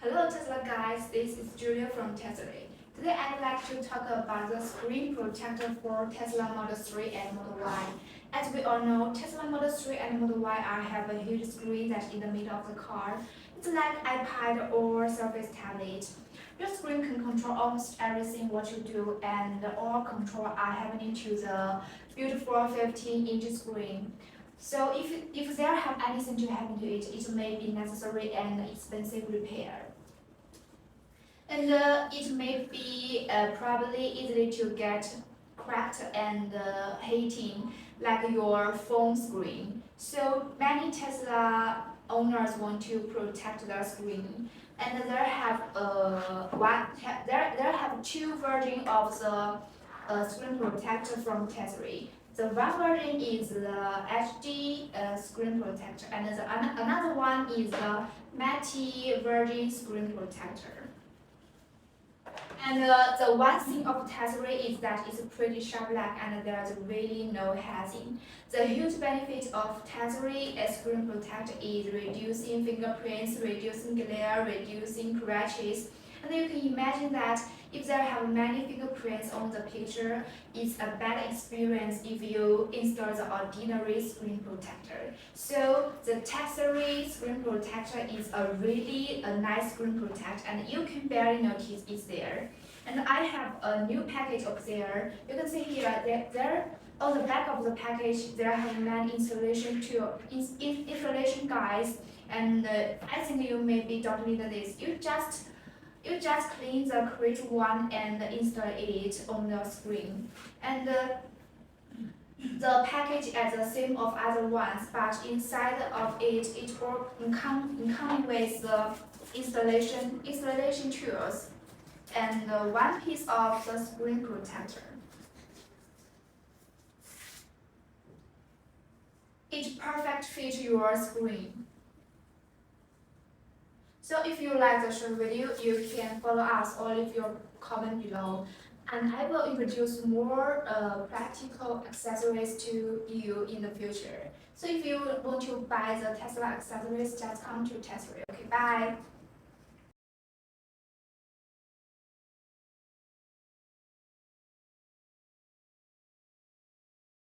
Hello Tesla guys, this is Julia from Tesery. Today I'd like to talk about the screen protector for Tesla Model 3 and Model Y. As we all know, Tesla Model 3 and Model Y have a huge screen that's in the middle of the car. It's like iPad or Surface tablet. Your screen can control almost everything what you do, and all control are happening to the beautiful 15-inch screen. So if there have anything to happen to it, it may be necessary and expensive repair. And it may be probably easily to get cracked and hitting like your phone screen. So many Tesla owners want to protect their screen, and there have two versions of the screen protector from Tesery. The one version is the HD screen protector, and another one is the matte version screen protector. And the one thing of Tesery is that it's pretty sharp black and there's really no hazing. The huge benefit of Tesery screen protector is reducing fingerprints, reducing glare, reducing scratches. And you can imagine that if there have many fingerprints on the picture, it's a bad experience if you install the ordinary screen protector. So the Tesery screen protector is a really nice screen protector, and you can barely notice it's there. And I have a new package up there. You can see here that there on the back of the package there have many installation guides, and I think you maybe don't need this. You just clean the correct one and install it on the screen. And the package is the same of other ones, but inside of it coming with the installation tools and one piece of the screen protector. It perfect fit your screen. So if you like the short video, you can follow us or leave your comment below. And I will introduce more practical accessories to you in the future. So if you want to buy the Tesla accessories, just come to Tesery. Okay, bye.